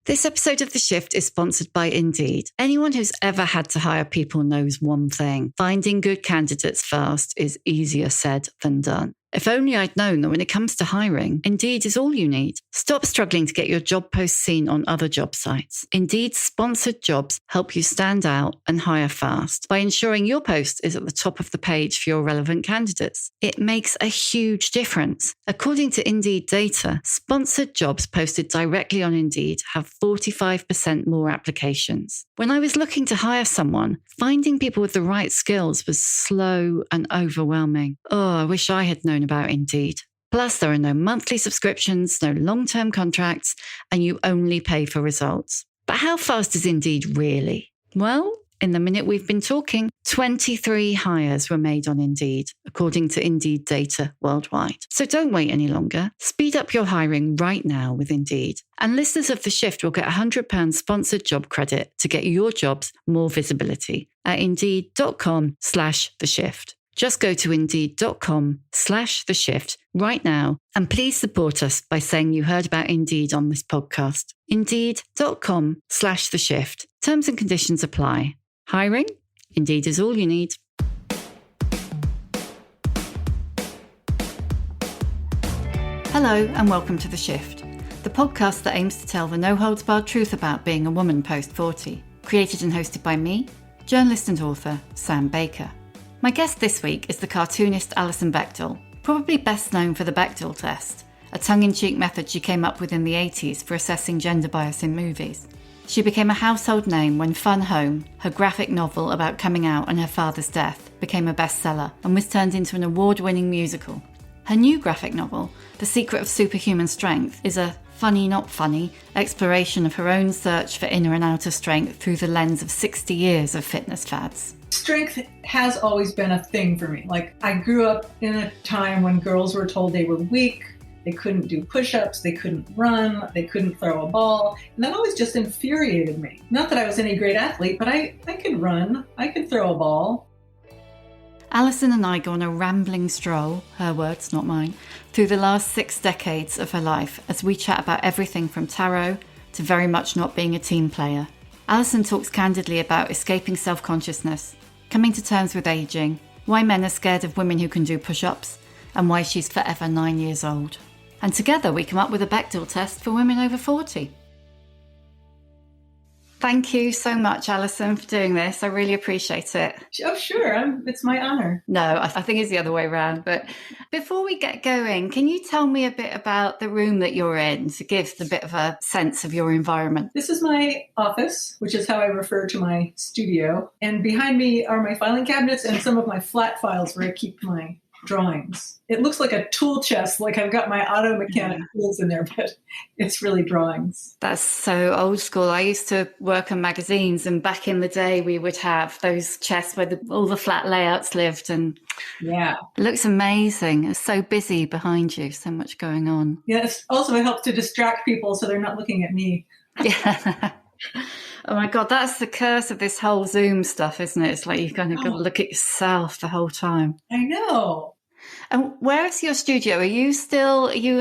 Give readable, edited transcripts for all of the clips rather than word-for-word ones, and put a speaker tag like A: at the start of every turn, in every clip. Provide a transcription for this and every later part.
A: This episode of The Shift is sponsored by Indeed. Anyone who's ever had to hire people knows one thing. Finding good candidates fast is easier said than done. If only I'd known that when it comes to hiring, Indeed is all you need. Stop struggling to get your job posts seen on other job sites. Indeed's sponsored jobs help you stand out and hire fast by ensuring your post is at the top of the page for your relevant candidates. It makes a huge difference. According to Indeed data, sponsored jobs posted directly on Indeed have 45% more applications. When I was looking to hire someone, finding people with the right skills was slow and overwhelming. Oh, I wish I had known about Indeed. Plus, there are no monthly subscriptions, no long-term contracts, and you only pay for results. But how fast is Indeed really? Well, in the minute we've been talking, 23 hires were made on Indeed, according to Indeed data worldwide. So don't wait any longer. Speed up your hiring right now with Indeed. And listeners of The Shift will get £100 sponsored job credit to get your jobs more visibility at indeed.com/theshift. Just go to indeed.com/theshift right now and please support us by saying you heard about Indeed on this podcast. Indeed.com/theshift. Terms and conditions apply. Hiring? Indeed is all you need. Hello and welcome to The Shift, the podcast that aims to tell the no-holds-barred truth about being a woman post-40. Created and hosted by me, journalist and author Sam Baker. My guest this week is the cartoonist Alison Bechdel, probably best known for the Bechdel test, a tongue-in-cheek method she came up with in the 80s for assessing gender bias in movies. She became a household name when Fun Home, her graphic novel about coming out and her father's death, became a bestseller and was turned into an award-winning musical. Her new graphic novel, The Secret of Superhuman Strength, is a funny not funny exploration of her own search for inner and outer strength through the lens of 60 years of fitness fads.
B: Strength has always been a thing for me. Like, I grew up in a time when girls were told they were weak, they couldn't do push-ups, they couldn't run, they couldn't throw a ball, and that always just infuriated me. Not that I was any great athlete, but I could run, I could throw a ball.
A: Alison and I go on a rambling stroll, her words, not mine, through the last 6 decades of her life as we chat about everything from tarot to very much not being a team player. Alison talks candidly about escaping self-consciousness, coming to terms with aging, why men are scared of women who can do push-ups, and why she's forever 9 years old. And together we come up with a Bechdel test for women over 40. Thank you so much, Alison, for doing this. I really appreciate it.
B: Oh, sure. It's my honor.
A: No, I think it's the other way around. But before we get going, can you tell me a bit about the room that you're in to give a bit of a sense of your environment?
B: This is my office, which is how I refer to my studio. And behind me are my filing cabinets and some of my flat files where I keep my drawings. It looks like a tool chest, like I've got my auto mechanic tools in there, but it's really drawings.
A: That's so old school. I used to work on magazines, and back in the day we would have those chests where all the flat layouts lived, and
B: yeah,
A: it looks amazing. It's so busy behind you, so much going on.
B: Yes, also it helps to distract people so they're not looking at me.
A: Yeah. Oh my God, that's the curse of this whole Zoom stuff, isn't it? It's like you've kind of got to look at yourself the whole time.
B: I know.
A: And where is your studio? Are you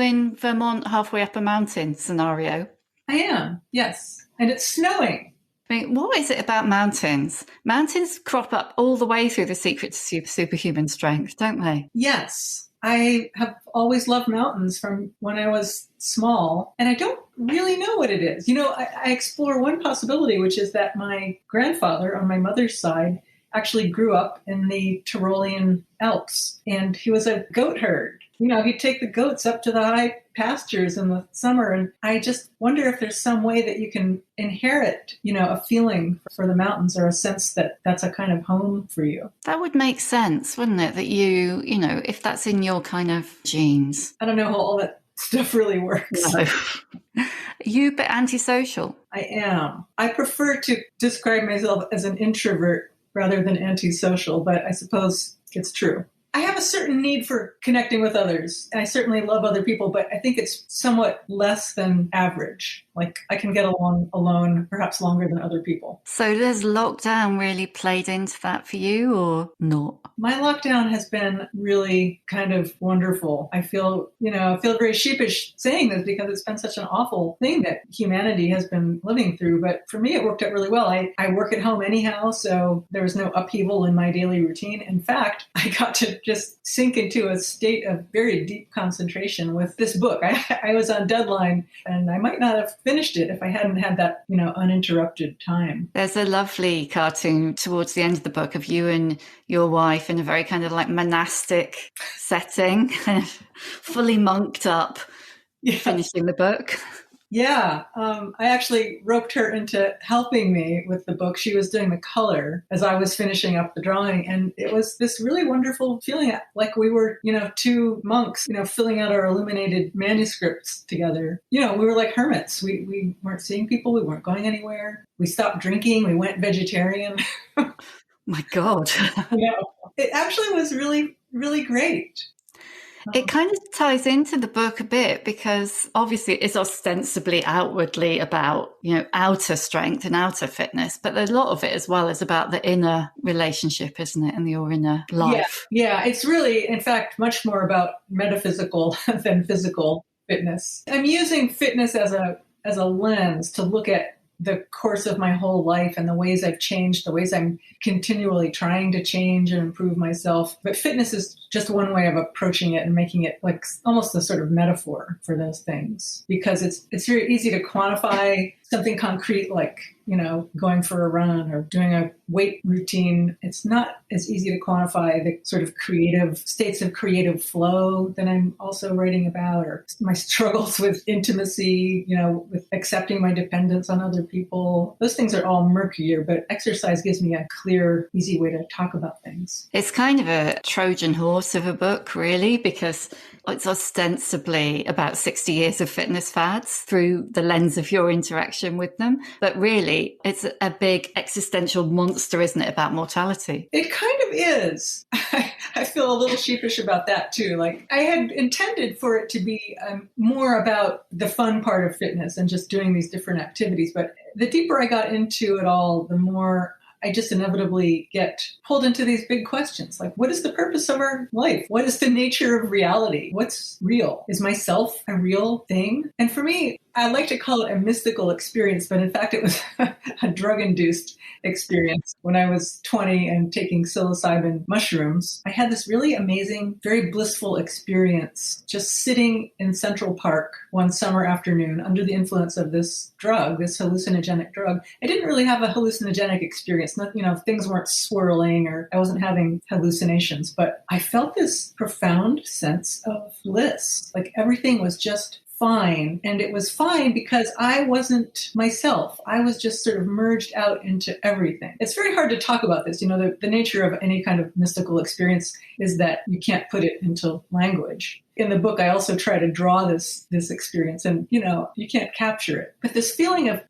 A: in Vermont, halfway up a mountain scenario?
B: I am, yes. And it's snowing.
A: I mean, what is it about mountains? Mountains crop up all the way through The Secret to Superhuman Strength, don't they?
B: Yes. I have always loved mountains from when I was small, and I don't really know what it is. You know, I explore one possibility, which is that my grandfather on my mother's side actually grew up in the Tyrolean Alps, and he was a goat herd. You know, he'd take the goats up to the high pastures in the summer, and I just wonder if there's some way that you can inherit, you know, a feeling for the mountains or a sense that that's a kind of home for you.
A: That would make sense, wouldn't it? That you know, if that's in your kind of genes.
B: I don't know how all that stuff really works.
A: No. Are you a bit antisocial?
B: I am. I prefer to describe myself as an introvert rather than antisocial, but I suppose it's true. I have a certain need for connecting with others. And I certainly love other people, but I think it's somewhat less than average. Like I can get along alone perhaps longer than other people.
A: So does lockdown really played into that for you or not?
B: My lockdown has been really kind of wonderful. I feel very sheepish saying this because it's been such an awful thing that humanity has been living through. But for me, it worked out really well. I work at home anyhow, so there was no upheaval in my daily routine. In fact, I got to just sink into a state of very deep concentration with this book. I was on deadline and I might not have finished it if I hadn't had that, uninterrupted time.
A: There's a lovely cartoon towards the end of the book of you and your wife in a very kind of like monastic setting, kind of fully monked up, finishing the book.
B: Yeah, I actually roped her into helping me with the book. She was doing the color as I was finishing up the drawing. And it was this really wonderful feeling like we were, two monks, filling out our illuminated manuscripts together. We were like hermits. We weren't seeing people. We weren't going anywhere. We stopped drinking. We went vegetarian.
A: My God.
B: It actually was really, really great.
A: It kind of ties into the book a bit because obviously it's ostensibly outwardly about, outer strength and outer fitness, but there's a lot of it as well is about the inner relationship, isn't it? And your inner life.
B: Yeah. It's really, in fact, much more about metaphysical than physical fitness. I'm using fitness as a lens to look at the course of my whole life and the ways I've changed, the ways I'm continually trying to change and improve myself. But fitness is just one way of approaching it and making it like almost a sort of metaphor for those things, because it's very easy to quantify something concrete like, going for a run or doing a weight routine. It's not as easy to quantify the sort of creative states of creative flow that I'm also writing about, or my struggles with intimacy, with accepting my dependence on other people. Those things are all murkier, but exercise gives me a clear, easy way to talk about things.
A: It's kind of a Trojan horse of a book, really, because it's ostensibly about 60 years of fitness fads through the lens of your interaction with them. But really, it's a big existential monster, isn't it, about mortality?
B: It kind of is. I feel a little sheepish about that, too. Like, I had intended for it to be more about the fun part of fitness and just doing these different activities. But the deeper I got into it all, the more I just inevitably get pulled into these big questions. Like, what is the purpose of our life? What is the nature of reality? What's real? Is myself a real thing? And for me, I like to call it a mystical experience, but in fact, it was a drug-induced experience. When I was 20 and taking psilocybin mushrooms, I had this really amazing, very blissful experience just sitting in Central Park one summer afternoon under the influence of this drug, this hallucinogenic drug. I didn't really have a hallucinogenic experience. Things weren't swirling or I wasn't having hallucinations, but I felt this profound sense of bliss. Like everything was just fine. And it was fine because I wasn't myself. I was just sort of merged out into everything. It's very hard to talk about this. The nature of any kind of mystical experience is that you can't put it into language. In the book, I also try to draw this experience and, you can't capture it. But this feeling of,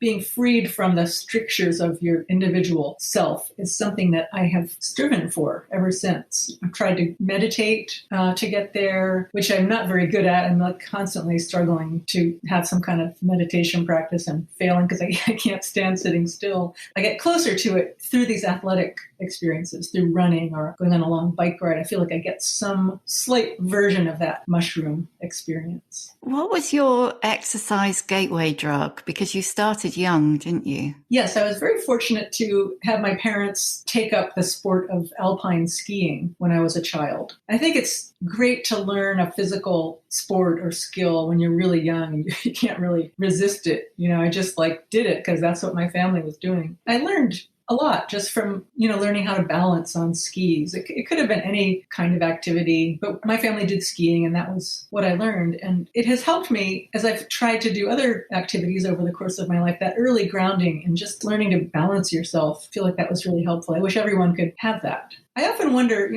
B: being freed from the strictures of your individual self is something that I have striven for ever since. I've tried to meditate to get there, which I'm not very good at. I'm like constantly struggling to have some kind of meditation practice and failing because I can't stand sitting still. I get closer to it through these athletic experiences, through running or going on a long bike ride. I feel like I get some slight version of that mushroom experience.
A: What was your exercise gateway drug? Because you started young, didn't you?
B: Yes, I was very fortunate to have my parents take up the sport of alpine skiing when I was a child. I think it's great to learn a physical sport or skill when you're really young. You can't really resist it. I just did it because that's what my family was doing. I learned a lot just from, learning how to balance on skis. It could have been any kind of activity, but my family did skiing and that was what I learned. And it has helped me as I've tried to do other activities over the course of my life, that early grounding and just learning to balance yourself. I feel like that was really helpful. I wish everyone could have that. I often wonder,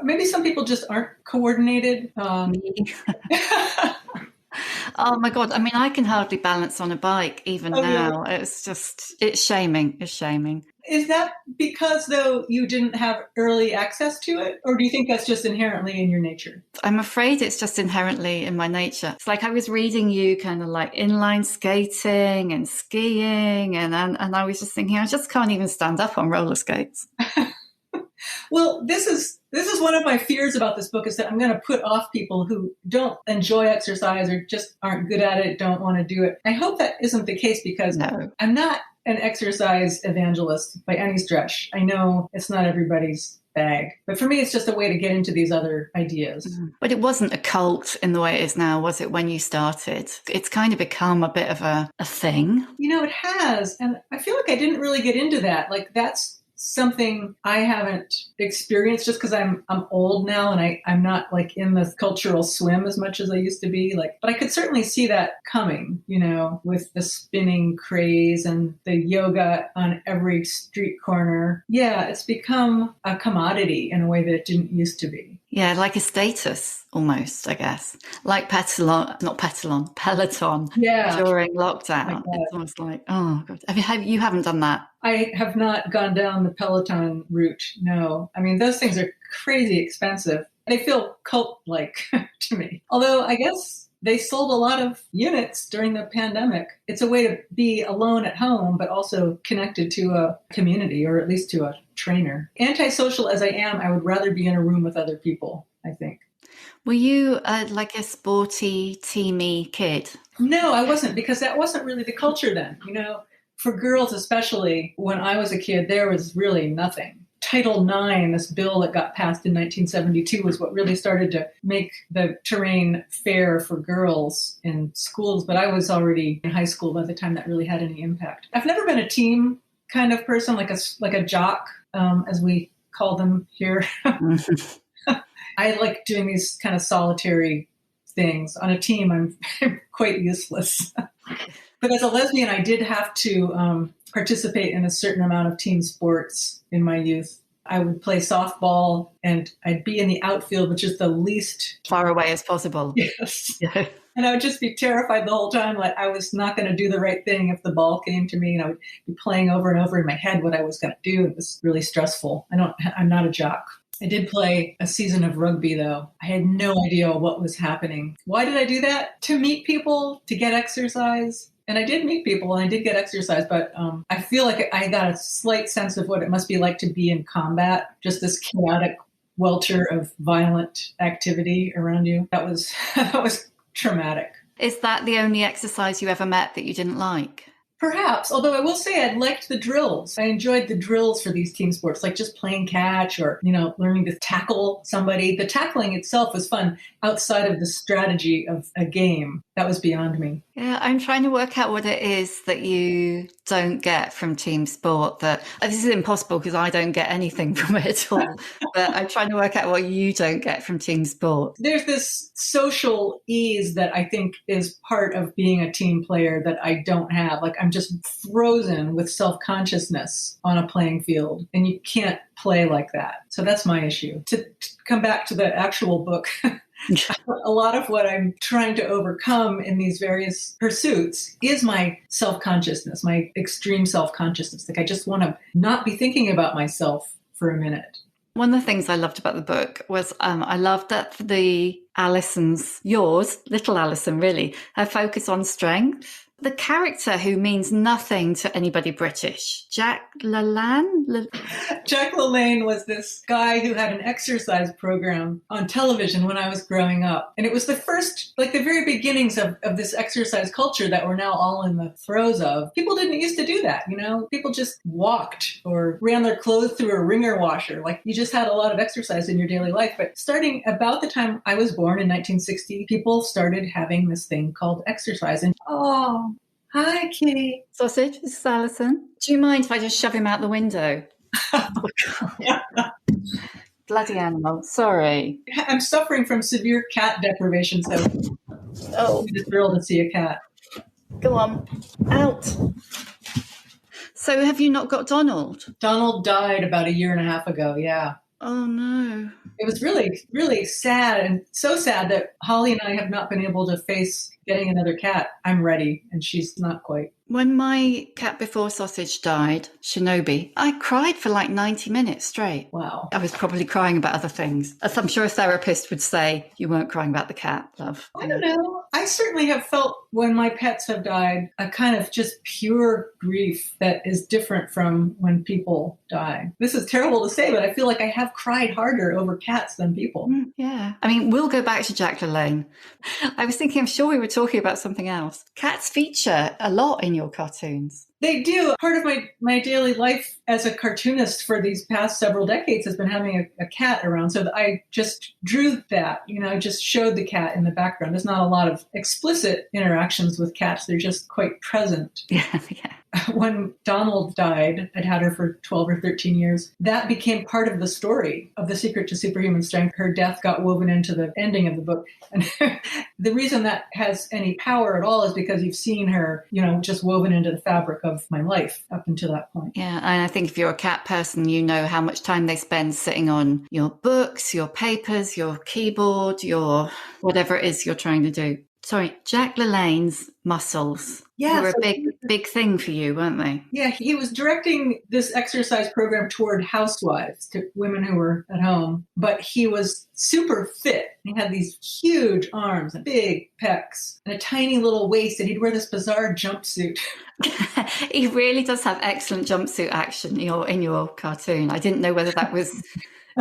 B: maybe some people just aren't coordinated.
A: Oh my God. I can hardly balance on a bike even now. It's shaming. It's shaming.
B: Is that because, though, you didn't have early access to it? Or do you think that's just inherently in your nature?
A: I'm afraid it's just inherently in my nature. It's like I was reading you kind of like inline skating and skiing, and I was just thinking, I just can't even stand up on roller skates.
B: Well, this is one of my fears about this book, is that I'm going to put off people who don't enjoy exercise or just aren't good at it, don't want to do it. I hope that isn't the case, because
A: No.
B: I'm not an exercise evangelist by any stretch. I know it's not everybody's bag, but for me, it's just a way to get into these other ideas.
A: But it wasn't a cult in the way it is now, was it, when you started? It's kind of become a bit of a thing.
B: It has. And I feel like I didn't really get into that. Like, that's something I haven't experienced, just because I'm old now and I'm not like in the cultural swim as much as I used to be. Like, but I could certainly see that coming, with the spinning craze and the yoga on every street corner. Yeah, it's become a commodity in a way that it didn't used to be.
A: Yeah, like a status almost, I guess. Like Peloton
B: Yeah.
A: during lockdown. It's almost like, oh, God. You haven't done that?
B: I have not gone down the Peloton route, no. I mean, those things are crazy expensive. They feel cult-like to me. Although I guess they sold a lot of units during the pandemic. It's a way to be alone at home, but also connected to a community, or at least to a trainer. Antisocial as I am, I would rather be in a room with other people, I think.
A: Were you like a sporty, teamy kid?
B: No, I wasn't, because that wasn't really the culture then. For girls especially, when I was a kid, there was really nothing. Title IX, this bill that got passed in 1972, was what really started to make the terrain fair for girls in schools. But I was already in high school by the time that really had any impact. I've never been a team kind of person, like a jock, as we call them here. I like doing these kind of solitary things. On a team, I'm quite useless. But as a lesbian, I did have to participate in a certain amount of team sports in my youth. I would play softball, and I'd be in the outfield, which is the least
A: far away as possible.
B: Yes.
A: Yeah.
B: And I would just be terrified the whole time, like I was not going to do the right thing if the ball came to me, and I would be playing over and over in my head what I was going to do. It was really stressful. I'm not a jock. I did play a season of rugby, though. I had no idea what was happening. Why did I do that? To meet people, to get exercise. And I did meet people and I did get exercise, but I feel like I got a slight sense of what it must be like to be in combat, just this chaotic welter of violent activity around you. That was traumatic.
A: Is that the only exercise you ever met that you didn't like?
B: Perhaps, although I will say I liked the drills. I enjoyed the drills for these team sports, like just playing catch or, learning to tackle somebody. The tackling itself was fun outside of the strategy of a game. That was beyond me.
A: Yeah, I'm trying to work out what it is that you don't get from team sport. That this is impossible because I don't get anything from it at all. But I'm trying to work out what you don't get from team sport.
B: There's this social ease that I think is part of being a team player that I don't have. Like, I'm just frozen with self-consciousness on a playing field, and you can't play like that. So that's my issue. To come back to the actual book, a lot of what I'm trying to overcome in these various pursuits is my self-consciousness, my extreme self-consciousness. Like, I just want to not be thinking about myself for a minute.
A: One of the things I loved about the book was I loved that the Alisons, yours, little Alison really, her focus on strength. The character who means nothing to anybody British, Jack LaLanne?
B: Jack LaLanne was this guy who had an exercise program on television when I was growing up. And it was the first, like the very beginnings of this exercise culture that we're now all in the throes of. People didn't used to do that, People just walked or ran their clothes through a wringer washer. Like, you just had a lot of exercise in your daily life. But starting about the time I was born in 1960, people started having this thing called exercise. And hi, Kitty.
A: Sausage, this is Alison. Do you mind if I just shove him out the window? Bloody animal. Sorry.
B: I'm suffering from severe cat deprivation, so I'm just thrilled to see a cat.
A: Go on. Out. So have you not got Donald?
B: Donald died about 1.5 years ago, yeah.
A: Oh, no.
B: It was really, really sad, and so sad that Holly and I have not been able to face getting another cat. I'm ready, and she's not quite.
A: When my cat before sausage died, Shinobi, I cried for like 90 minutes straight.
B: Wow.
A: I was probably crying about other things. As I'm sure a therapist would say, you weren't crying about the cat, love.
B: I don't know. I certainly have felt when my pets have died a kind of just pure grief that is different from when people die. This is terrible to say, but I feel like I have cried harder over cats than people.
A: Yeah. I mean, we'll go back to Jack LaLanne. I was thinking, I'm sure we were talking about something else. Cats feature a lot in your cartoons.
B: They do. Part of my daily life as a cartoonist for these past several decades has been having a cat around. So I just drew that, I just showed the cat in the background. There's not a lot of explicit interactions with cats. They're just quite present.
A: Yeah.
B: When Donald died, I'd had her for 12 or 13 years. That became part of the story of The Secret to Superhuman Strength. Her death got woven into the ending of the book. And the reason that has any power at all is because you've seen her, just woven into the fabric of my life up until that point.
A: Yeah, and I think if you're a cat person, you know how much time they spend sitting on your books, your papers, your keyboard, your whatever it is you're trying to do. Sorry, Jack LaLanne's muscles were a big thing for you, weren't they?
B: Yeah, he was directing this exercise program toward housewives, to women who were at home, but he was super fit. He had these huge arms and big pecs and a tiny little waist, and he'd wear this bizarre jumpsuit.
A: He really does have excellent jumpsuit action in your cartoon. I didn't know whether that was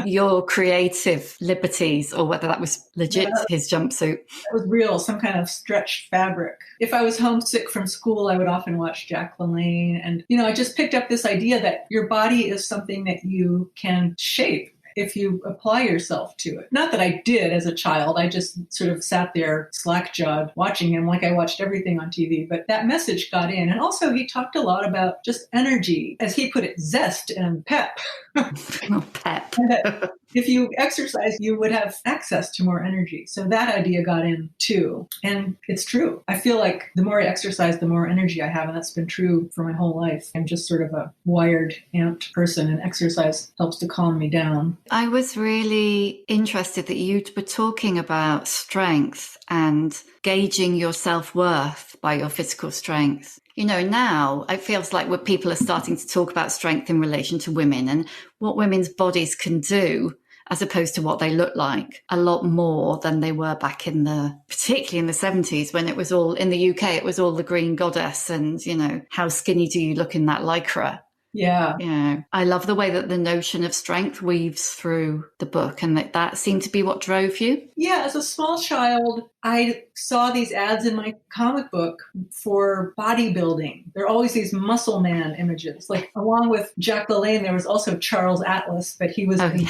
A: your creative liberties or whether that was legit his jumpsuit.
B: That was real, some kind of stretched fabric. If I was homesick from school, I would often watch Jack LaLanne. And, I just picked up this idea that your body is something that you can shape if you apply yourself to it. Not that I did as a child. I just sort of sat there slack-jawed watching him like I watched everything on TV. But that message got in. And also he talked a lot about just energy, as he put it, zest and pep.
A: Pep.
B: And that if you exercise, you would have access to more energy. So that idea got in too. And it's true. I feel like the more I exercise, the more energy I have. And that's been true for my whole life. I'm just sort of a wired, amped person, and exercise helps to calm me down.
A: I was really interested that you were talking about strength and gauging your self-worth by your physical strength. Now it feels like where people are starting to talk about strength in relation to women and what women's bodies can do as opposed to what they look like, a lot more than they were back particularly in the 70s when it was all, in the UK, it was all the green goddess and, how skinny do you look in that lycra?
B: Yeah.
A: I love the way that the notion of strength weaves through the book, and that seemed to be what drove you.
B: Yeah, as a small child, I saw these ads in my comic book for bodybuilding. There are always these muscle man images. Like along with Jack LaLanne, there was also Charles Atlas, but he was in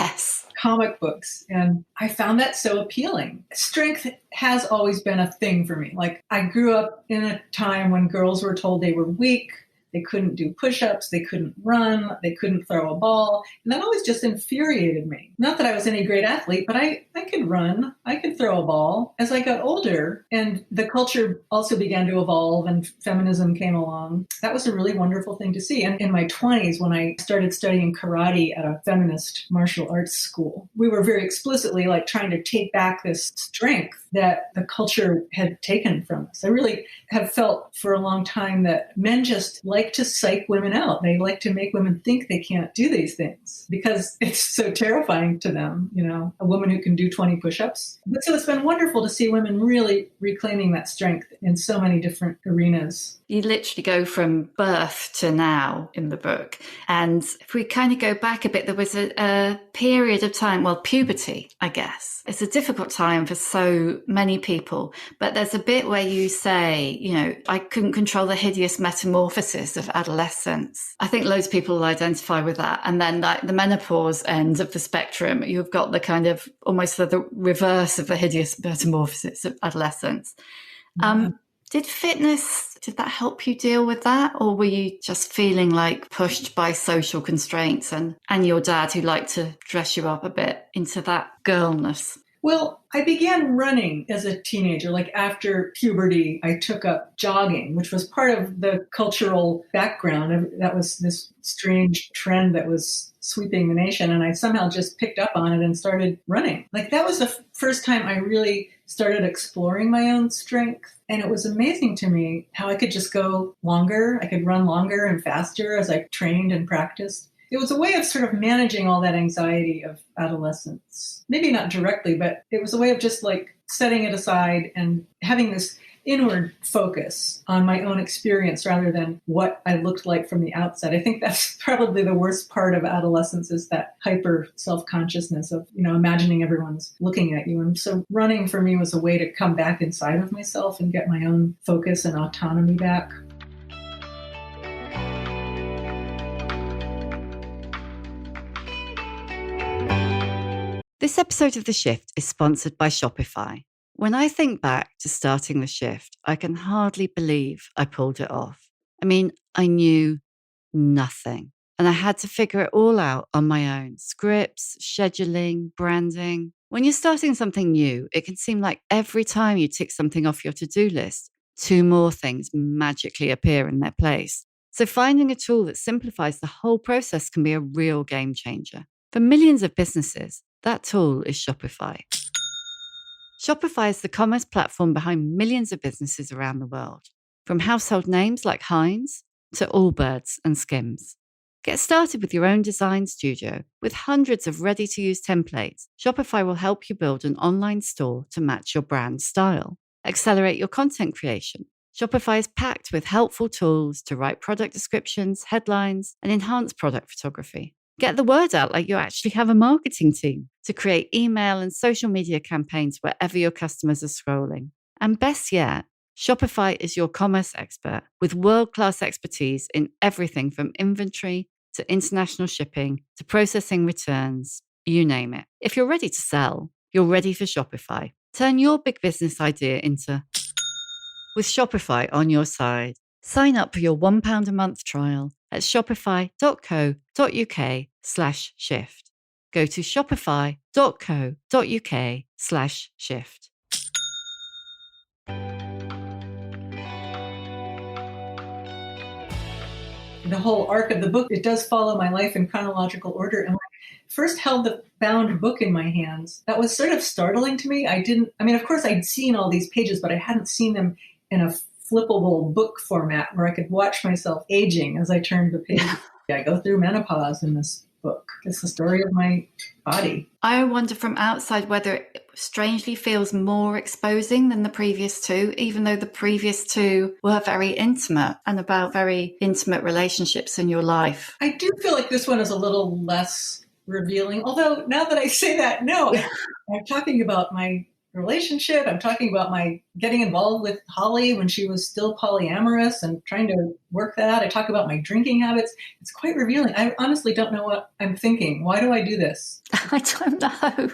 B: comic books. And I found that so appealing. Strength has always been a thing for me. Like I grew up in a time when girls were told they were weak. They couldn't do push-ups, they couldn't run, they couldn't throw a ball. And that always just infuriated me. Not that I was any great athlete, but I could run, I could throw a ball. As I got older and the culture also began to evolve and feminism came along, that was a really wonderful thing to see. And in my 20s, when I started studying karate at a feminist martial arts school, we were very explicitly trying to take back this strength that the culture had taken from us. I really have felt for a long time that men just like to psych women out. They like to make women think they can't do these things because it's so terrifying to them, a woman who can do 20 push-ups. But so it's been wonderful to see women really reclaiming that strength in so many different arenas.
A: You literally go from birth to now in the book. And if we kind of go back a bit, there was a period of time, puberty, I guess. It's a difficult time for so many people. But there's a bit where you say, I couldn't control the hideous metamorphosis of adolescence. I think loads of people will identify with that. And then the menopause end of the spectrum, you've got the kind of almost the reverse of the hideous metamorphosis of adolescence. Yeah. Did that help you deal with that? Or were you just feeling like pushed by social constraints and your dad who liked to dress you up a bit into that girlness?
B: Well, I began running as a teenager. After puberty, I took up jogging, which was part of the cultural background. That was this strange trend that was sweeping the nation. And I somehow just picked up on it and started running. That was the first time I really started exploring my own strength. And it was amazing to me how I could just go longer. I could run longer and faster as I trained and practiced. It was a way of sort of managing all that anxiety of adolescence. Maybe not directly, but it was a way of just like setting it aside and having this inward focus on my own experience rather than what I looked like from the outside. I think that's probably the worst part of adolescence, is that hyper self-consciousness of, imagining everyone's looking at you. And so running for me was a way to come back inside of myself and get my own focus and autonomy back.
A: This episode of The Shift is sponsored by Shopify. When I think back to starting The Shift, I can hardly believe I pulled it off. I mean, I knew nothing, and I had to figure it all out on my own. Scripts, scheduling, branding. When you're starting something new, it can seem like every time you tick something off your to-do list, 2 more things magically appear in their place. So finding a tool that simplifies the whole process can be a real game changer. For millions of businesses, that tool is Shopify. Shopify is the commerce platform behind millions of businesses around the world, from household names like Heinz to Allbirds and Skims. Get started with your own design studio. With hundreds of ready-to-use templates, Shopify will help you build an online store to match your brand style. Accelerate your content creation. Shopify is packed with helpful tools to write product descriptions, headlines, and enhance product photography. Get the word out like you actually have a marketing team to create email and social media campaigns wherever your customers are scrolling. And best yet, Shopify is your commerce expert with world-class expertise in everything from inventory to international shipping to processing returns, you name it. If you're ready to sell, you're ready for Shopify. Turn your big business idea into with Shopify on your side. Sign up for your £1 a month trial at shopify.co.uk/shift. Go to shopify.co.uk/shift.
B: The whole arc of the book, it does follow my life in chronological order. And when I first held the bound book in my hands, that was sort of startling to me. Of course I'd seen all these pages, but I hadn't seen them in a flippable book format where I could watch myself aging as I turned the page. I go through menopause in this book. It's the story of my body.
A: I wonder from outside whether it strangely feels more exposing than the previous 2, even though the previous 2 were very intimate and about very intimate relationships in your life.
B: I do feel like this one is a little less revealing, although now that I say that, no, I'm talking about my relationship. I'm talking about my getting involved with Holly when she was still polyamorous and trying to work that out. I talk about my drinking habits. It's quite revealing. I honestly don't know what I'm thinking. Why do I do this?
A: I don't know.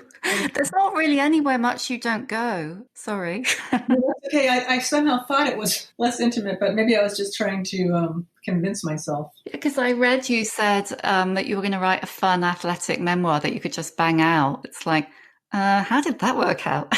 A: There's not really anywhere much you don't go. Sorry.
B: Okay, I somehow thought it was less intimate, but maybe I was just trying to convince myself.
A: Because I read you said that you were going to write a fun athletic memoir that you could just bang out. It's like, how did that work out?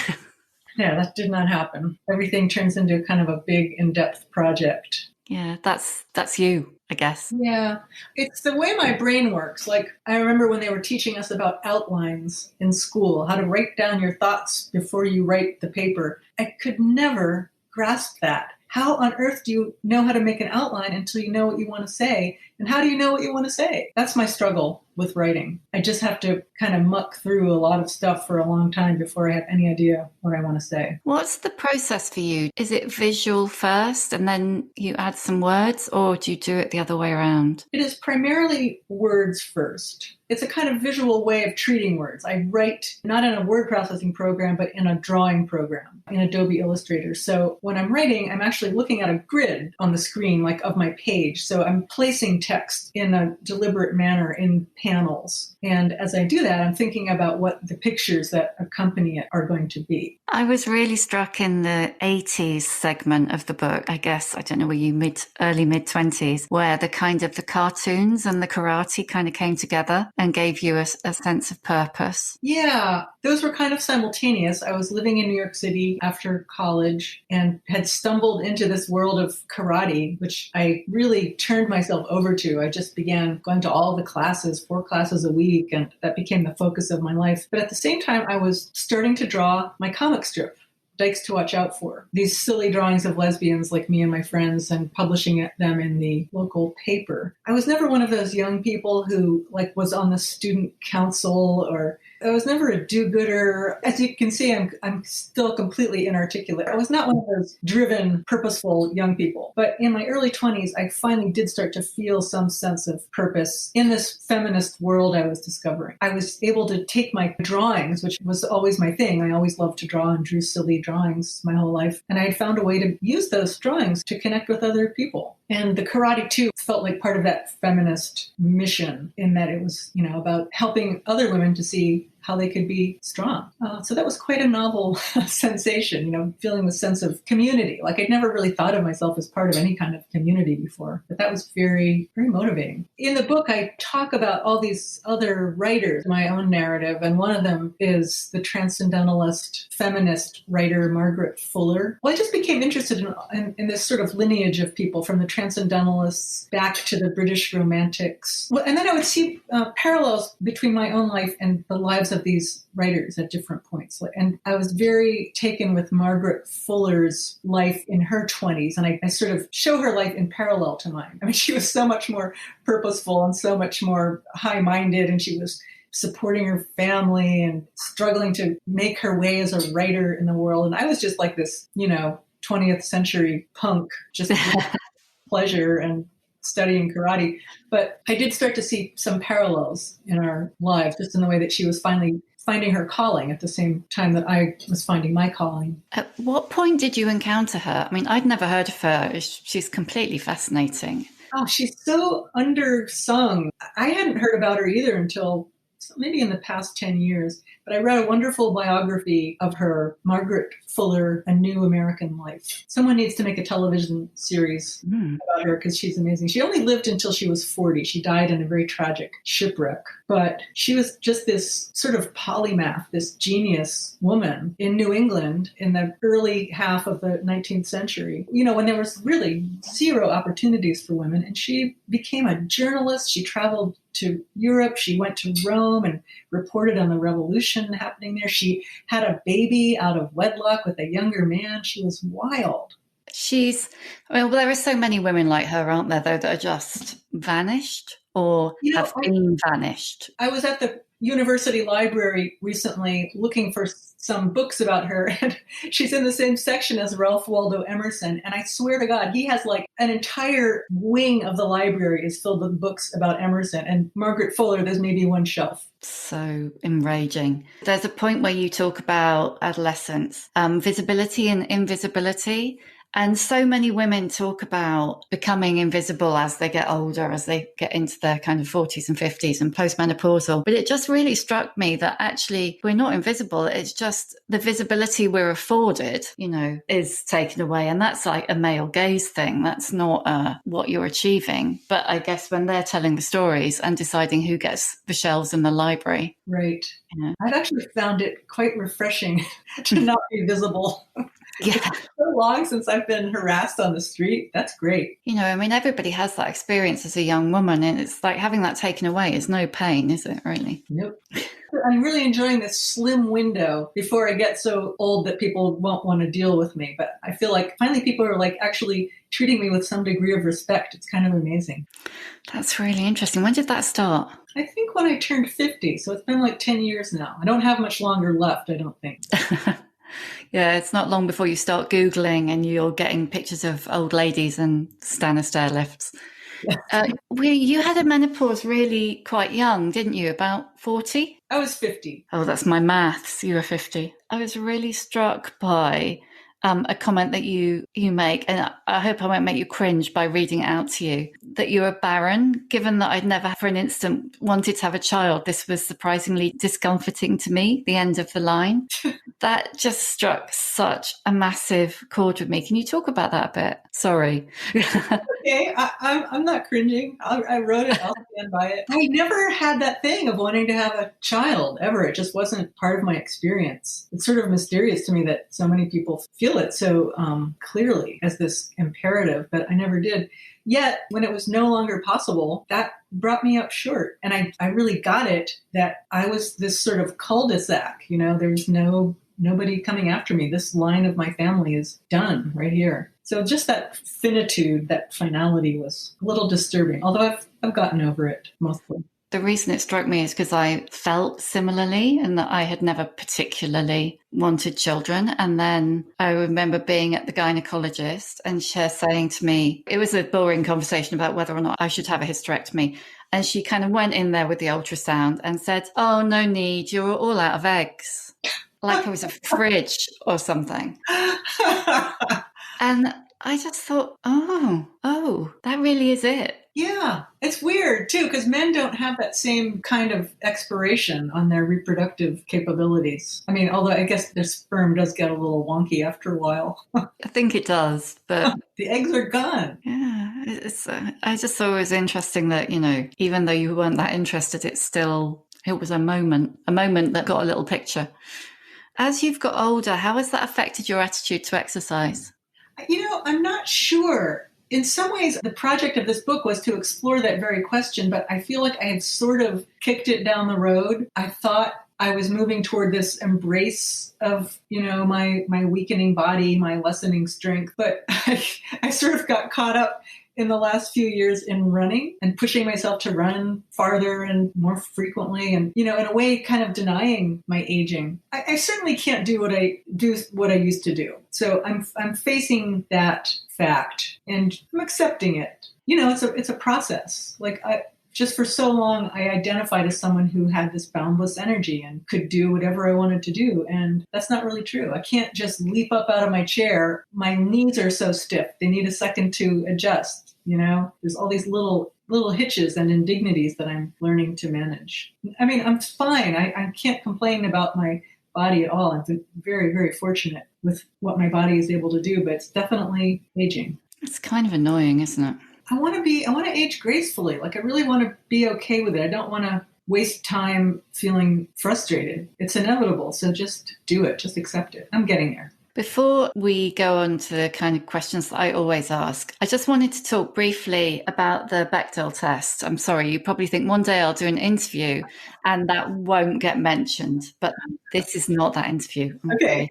B: Yeah, that did not happen. Everything turns into kind of a big, in-depth project.
A: Yeah, that's you, I guess.
B: Yeah, it's the way my brain works. Like, I remember when they were teaching us about outlines in school, how to write down your thoughts before you write the paper. I could never grasp that. How on earth do you know how to make an outline until you know what you want to say? And how do you know what you want to say? That's my struggle with writing. I just have to kind of muck through a lot of stuff for a long time before I have any idea what I want to say.
A: What's the process for you? Is it visual first and then you add some words, or do you do it the other way around?
B: It is primarily words first. It's a kind of visual way of treating words. I write not in a word processing program, but in a drawing program in Adobe Illustrator. So when I'm writing, I'm actually looking at a grid on the screen, like of my page. So I'm placing text in a deliberate manner in panels. And as I do that, I'm thinking about what the pictures that accompany it are going to be.
A: I was really struck in the 80s segment of the book, I guess, I don't know, were you early mid-20s, where the kind of the cartoons and the karate kind of came together and gave you a sense of purpose.
B: Yeah, those were kind of simultaneous. I was living in New York City after college and had stumbled into this world of karate, which I really turned myself over to. I just began going to all the classes, 4 classes a week, and that became the focus of my life. But at the same time, I was starting to draw my comic strip dykes to watch out for. These silly drawings of lesbians like me and my friends and publishing them in the local paper. I was never one of those young people who like was on the student council, or I was never a do-gooder. As you can see, I'm still completely inarticulate. I was not one of those driven, purposeful young people. But in my early 20s, I finally did start to feel some sense of purpose in this feminist world I was discovering. I was able to take my drawings, which was always my thing. I always loved to draw and drew silly drawings my whole life. And I had found a way to use those drawings to connect with other people. And the karate, too, felt like part of that feminist mission in that it was, about helping other women to see how they could be strong. So that was quite a novel sensation, feeling the sense of community. Like I'd never really thought of myself as part of any kind of community before, but that was very, very motivating. In the book, I talk about all these other writers, my own narrative, and one of them is the transcendentalist feminist writer Margaret Fuller. Well, I just became interested in this sort of lineage of people from the transcendentalists back to the British Romantics. Well, and then I would see parallels between my own life and the lives of these writers at different points. And I was very taken with Margaret Fuller's life in her 20s. And I sort of show her life in parallel to mine. I mean, she was so much more purposeful and so much more high-minded. And she was supporting her family and struggling to make her way as a writer in the world. And I was just like this, 20th century punk, just pleasure and studying karate. But I did start to see some parallels in our lives, just in the way that she was finally finding her calling at the same time that I was finding my calling.
A: At what point did you encounter her? I mean, I'd never heard of her. She's completely fascinating.
B: Oh, she's so undersung. I hadn't heard about her either until maybe in the past 10 years. But I read a wonderful biography of her, Margaret Fuller, A New American Life. Someone needs to make a television series about her because she's amazing. She only lived until she was 40. She died in a very tragic shipwreck. But she was just this sort of polymath, this genius woman in New England in the early half of the 19th century, when there was really zero opportunities for women. And she became a journalist. She traveled to Europe. She went to Rome and reported on the revolution happening there. She had a baby out of wedlock with a younger man. She was wild.
A: There are so many women like her, aren't there, though, that are just vanished or have been vanished.
B: I was at the university library recently looking for some books about her, and she's in the same section as Ralph Waldo Emerson. And I swear to God, he has like an entire wing of the library is filled with books about Emerson. And Margaret Fuller, there's maybe one shelf.
A: So enraging. There's a point where you talk about adolescence, visibility and invisibility. And so many women talk about becoming invisible as they get older, as they get into their kind of 40s and 50s and postmenopausal. But it just really struck me that actually we're not invisible. It's just the visibility we're afforded, is taken away. And that's like a male gaze thing. That's not what you're achieving. But I guess when they're telling the stories and deciding who gets the shelves in the library.
B: Right. I've actually found it quite refreshing to not be visible.
A: Yeah.
B: It's so long since I've been harassed on the street. That's great.
A: Everybody has that experience as a young woman, and it's like having that taken away is no pain, is it, really?
B: Nope. I'm really enjoying this slim window before I get so old that people won't want to deal with me. But I feel like finally people are like actually treating me with some degree of respect. It's kind of amazing.
A: That's really interesting. When did that start?
B: I think when I turned 50. So it's been like 10 years now. I don't have much longer left, I don't think.
A: Yeah, it's not long before you start Googling and you're getting pictures of old ladies and Stannah stair lifts. You had a menopause really quite young, didn't you? About 40?
B: I was 50.
A: Oh, that's my maths. You were 50. I was really struck by a comment that you make, and I hope I won't make you cringe by reading it out to you, that you were barren. Given that I'd never for an instant wanted to have a child, this was surprisingly discomforting to me, the end of the line. That just struck such a massive chord with me. Can you talk about that a bit? Sorry.
B: Okay, I'm not cringing. I wrote it. I'll stand by it. I never had that thing of wanting to have a child, ever. It just wasn't part of my experience. It's sort of mysterious to me that so many people feel it so clearly as this imperative, but I never did. Yet, when it was no longer possible, that brought me up short. And I really got it that I was this sort of cul-de-sac. There's no nobody coming after me. This line of my family is done right here. So just that finitude, that finality was a little disturbing, although I've gotten over it mostly.
A: The reason it struck me is because I felt similarly and that I had never particularly wanted children. And then I remember being at the gynecologist and she saying to me, it was a boring conversation about whether or not I should have a hysterectomy. And she kind of went in there with the ultrasound and said, oh, no need, you're all out of eggs. Like I was a fridge or something. And I just thought, oh, that really is it.
B: Yeah, it's weird too, because men don't have that same kind of expiration on their reproductive capabilities. I mean, although I guess their sperm does get a little wonky after a while.
A: I think it does, but
B: the eggs are gone.
A: Yeah, I just thought it was interesting that, even though you weren't that interested, it was a moment that got a little picture. As you've got older, how has that affected your attitude to exercise?
B: I'm not sure. In some ways, the project of this book was to explore that very question, but I feel like I had sort of kicked it down the road. I thought I was moving toward this embrace of, my weakening body, my lessening strength, but I sort of got caught up in the last few years in running and pushing myself to run farther and more frequently and, in a way kind of denying my aging. I certainly can't do what I used to do. So I'm facing that fact and I'm accepting it. It's a process. Just for so long, I identified as someone who had this boundless energy and could do whatever I wanted to do. And that's not really true. I can't just leap up out of my chair. My knees are so stiff. They need a second to adjust. There's all these little hitches and indignities that I'm learning to manage. I mean, I'm fine. I can't complain about my body at all. I'm very, very fortunate with what my body is able to do, but it's definitely aging.
A: It's kind of annoying, isn't it?
B: I want to age gracefully. I really want to be okay with it. I don't want to waste time feeling frustrated. It's inevitable. So just do it. Just accept it. I'm getting there.
A: Before we go on to the kind of questions that I always ask, I just wanted to talk briefly about the Bechdel test. I'm sorry, you probably think one day I'll do an interview and that won't get mentioned, but this is not that interview.
B: Okay.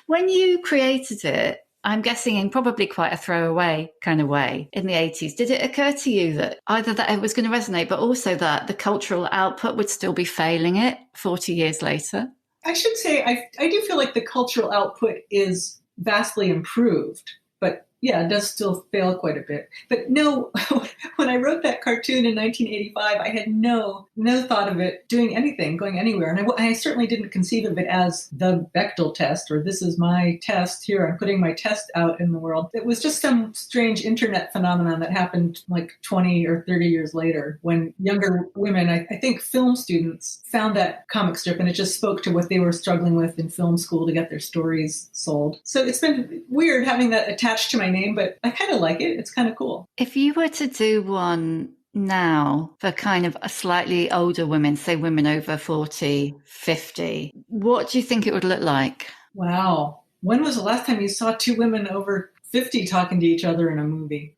A: When you created it, I'm guessing in probably quite a throwaway kind of way in the 80s, did it occur to you that either that it was going to resonate, but also that the cultural output would still be failing it 40 years later?
B: I should say I do feel like the cultural output is vastly improved, but yeah, it does still fail quite a bit. But no, when I wrote that cartoon in 1985, I had no thought of it doing anything, going anywhere. And I certainly didn't conceive of it as the Bechdel test or this is my test. Here, I'm putting my test out in the world. It was just some strange internet phenomenon that happened 20 or 30 years later when younger women, I think film students, found that comic strip and it just spoke to what they were struggling with in film school to get their stories sold. So it's been weird having that attached to my name, but I kind of like it. It's kind of cool.
A: If you were to do one now for kind of a slightly older women, say women over 40, 50, what do you think it would look like?
B: Wow. When was the last time you saw two women over 50 talking to each other in a movie?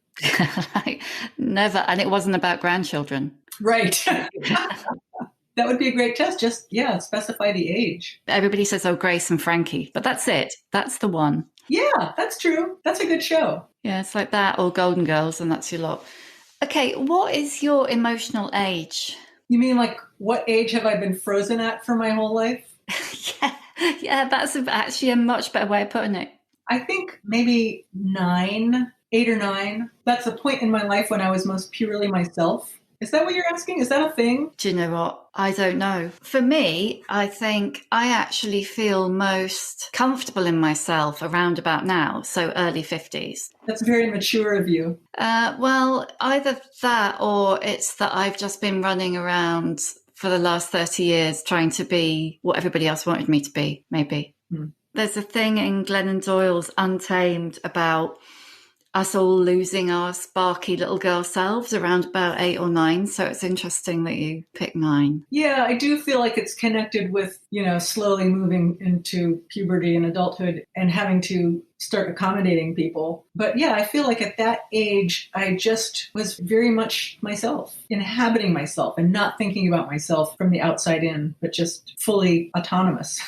A: Never. And it wasn't about grandchildren.
B: Right. That would be a great test. Just, specify the age.
A: Everybody says, Grace and Frankie, but that's it. That's the one.
B: Yeah, that's true. That's a good show.
A: Yeah, it's like that or Golden Girls, and that's your lot. Okay, what is your emotional age?
B: You mean what age have I been frozen at for my whole life?
A: Yeah, that's actually a much better way of putting it.
B: I think maybe 8 or 9. That's the point in my life when I was most purely myself. Is that what you're asking? Is that a thing?
A: Do you know what? I don't know. For me, I think I actually feel most comfortable in myself around about now, so early 50s.
B: That's very mature of you.
A: Well, either that or it's that I've just been running around for the last 30 years trying to be what everybody else wanted me to be, maybe. There's a thing in Glennon Doyle's Untamed about us all losing our sparky little girl selves around about 8 or 9. So it's interesting that you pick 9.
B: Yeah, I do feel like it's connected with, slowly moving into puberty and adulthood and having to start accommodating people. But yeah, I feel like at that age, I just was very much myself, inhabiting myself and not thinking about myself from the outside in, but just fully autonomous.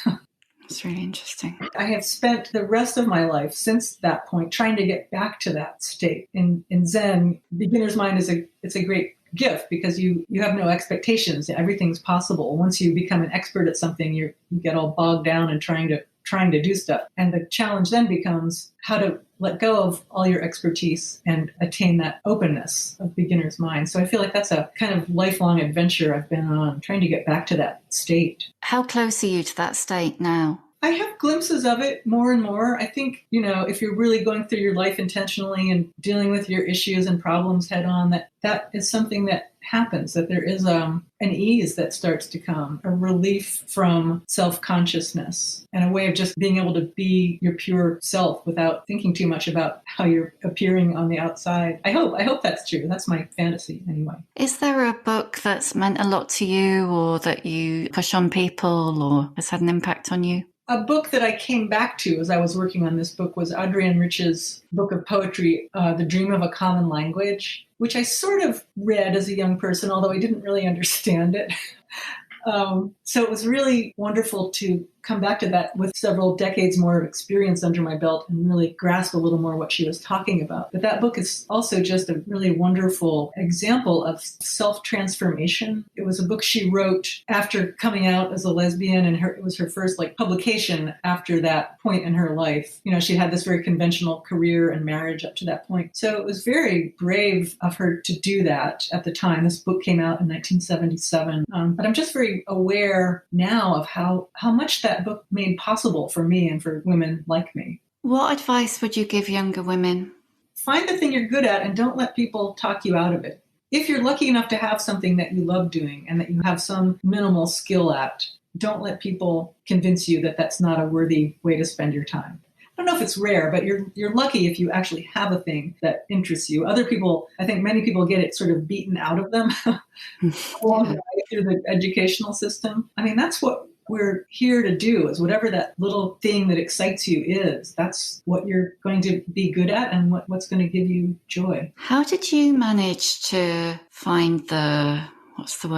A: It's really interesting.
B: I have spent the rest of my life since that point trying to get back to that state. In Zen, beginner's mind it's a great gift because you have no expectations. Everything's possible. Once you become an expert at something, you get all bogged down in trying to do stuff. And the challenge then becomes how to let go of all your expertise and attain that openness of beginner's mind. So I feel like that's a kind of lifelong adventure I've been on, trying to get back to that state.
A: How close are you to that state now?
B: I have glimpses of it more and more. I think, if you're really going through your life intentionally and dealing with your issues and problems head on, that is something that happens, that there is an ease that starts to come, a relief from self-consciousness, and a way of just being able to be your pure self without thinking too much about how you're appearing on the outside. I hope that's true. That's my fantasy anyway.
A: Is there a book that's meant a lot to you or that you push on people or has had an impact on you?
B: A book that I came back to as I was working on this book was Adrienne Rich's book of poetry, The Dream of a Common Language, which I sort of read as a young person, although I didn't really understand it. So it was really wonderful to come back to that with several decades more of experience under my belt and really grasp a little more what she was talking about. But that book is also just a really wonderful example of self-transformation. It was a book she wrote after coming out as a lesbian, and it was her first publication after that point in her life. She had this very conventional career and marriage up to that point. So it was very brave of her to do that at the time. This book came out in 1977. But I'm just very aware now of how much that book made possible for me and for women like me.
A: What advice would you give younger women?
B: Find the thing you're good at and don't let people talk you out of it. If you're lucky enough to have something that you love doing and that you have some minimal skill at, don't let people convince you that that's not a worthy way to spend your time. I don't know if it's rare, but you're lucky if you actually have a thing that interests you. Other people, I think many people get it sort of beaten out of them along the way through the educational system. I mean, that's what we're here to do, is whatever that little thing that excites you is, that's what you're going to be good at and what's going to give you joy.
A: How did you manage to find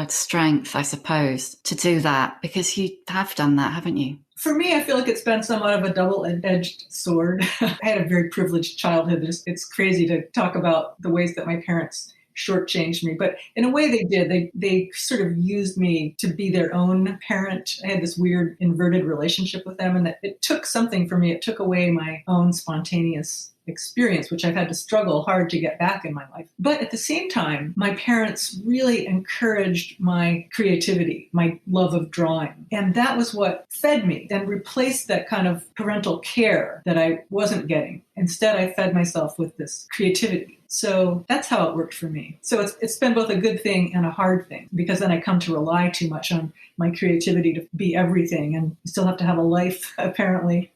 A: strength, I suppose, to do that? Because you have done that, haven't you?
B: For me, I feel like it's been somewhat of a double-edged sword. I had a very privileged childhood. It's crazy to talk about the ways that my parents shortchanged me, but in a way they did. They sort of used me to be their own parent. I had this weird inverted relationship with them, and that it took something from me. It took away my own spontaneous experience, which I've had to struggle hard to get back in my life. But at the same time, my parents really encouraged my creativity, my love of drawing. And that was what fed me and replaced that kind of parental care that I wasn't getting. Instead, I fed myself with this creativity. So that's how it worked for me. So it's been both a good thing and a hard thing, because then I come to rely too much on my creativity to be everything, and you still have to have a life, apparently.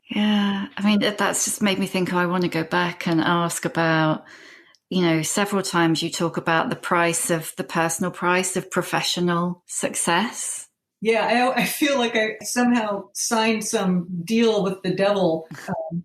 A: Yeah, I mean, that's just made me think, I want to go back and ask about, several times you talk about the personal price of professional success.
B: Yeah, I feel like I somehow signed some deal with the devil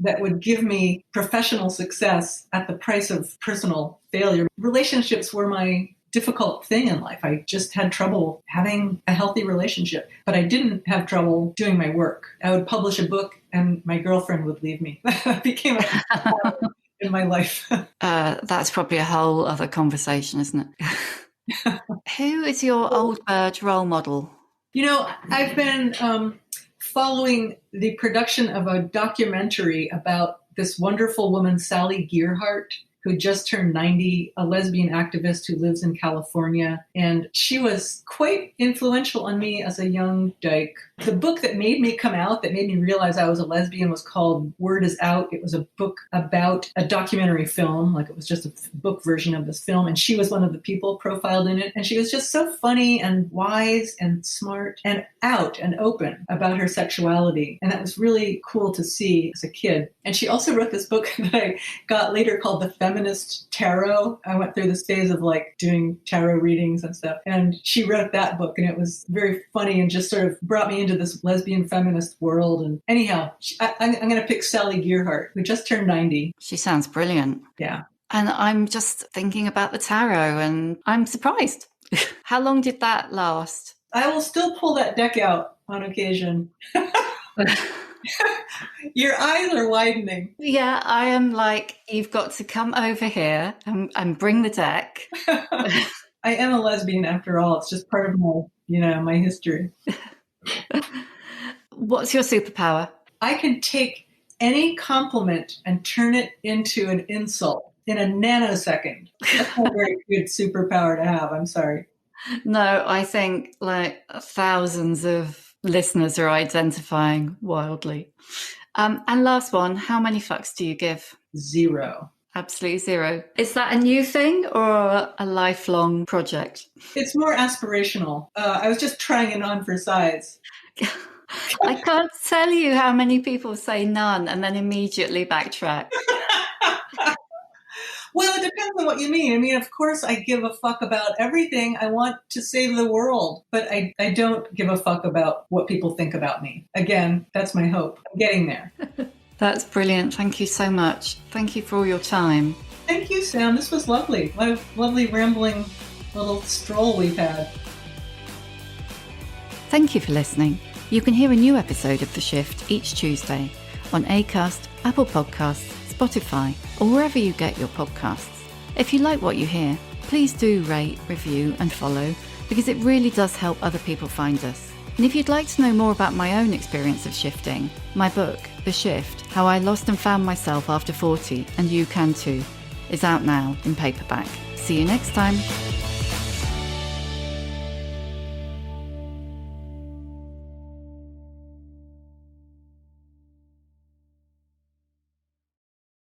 B: that would give me professional success at the price of personal failure. Relationships were my difficult thing in life. I just had trouble having a healthy relationship, but I didn't have trouble doing my work. I would publish a book and my girlfriend would leave me. That became a problem in my life.
A: That's probably a whole other conversation, isn't it? Who is your old bird role model?
B: I've been following the production of a documentary about this wonderful woman, Sally Gearhart, who just turned 90, a lesbian activist who lives in California. And she was quite influential on me as a young dyke. The book that made me come out, that made me realize I was a lesbian, was called Word Is Out. It was a book about a documentary film, it was just a book version of this film. And she was one of the people profiled in it. And she was just so funny and wise and smart and out and open about her sexuality. And that was really cool to see as a kid. And she also wrote this book that I got later called The Feminist Tarot. I went through this phase of doing tarot readings and stuff. And she wrote that book, and it was very funny and just sort of brought me into this lesbian feminist world. And anyhow, I'm going to pick Sally Gearhart, who just turned 90.
A: She sounds brilliant.
B: Yeah.
A: And I'm just thinking about the tarot and I'm surprised. How long did that last?
B: I will still pull that deck out on occasion. Your eyes are widening.
A: Yeah, I am like, you've got to come over here and bring the deck.
B: I am a lesbian after all. It's just part of my history.
A: What's your superpower?
B: I can take any compliment and turn it into an insult in a nanosecond. That's a very good superpower to have. I'm sorry.
A: No, I think like thousands of listeners are identifying wildly. And last one, how many fucks do you give?
B: 0.
A: Absolutely 0. Is that a new thing or a lifelong project?
B: It's more aspirational. I was just trying it on for size.
A: I can't tell you how many people say none and then immediately backtrack.
B: Well, it depends on what you mean. I mean, of course, I give a fuck about everything. I want to save the world, but I don't give a fuck about what people think about me. Again, that's my hope. I'm getting there.
A: That's brilliant. Thank you so much. Thank you for all your time.
B: Thank you, Sam. This was lovely. What a lovely rambling little stroll we've had.
A: Thank you for listening. You can hear a new episode of The Shift each Tuesday on Acast, Apple Podcasts, Spotify, or wherever you get your podcasts. If you like what you hear, please do rate, review, and follow, because it really does help other people find us. And if you'd like to know more about my own experience of shifting, my book, The Shift, How I Lost and Found Myself After 40, and You Can Too, is out now in paperback. See you next time.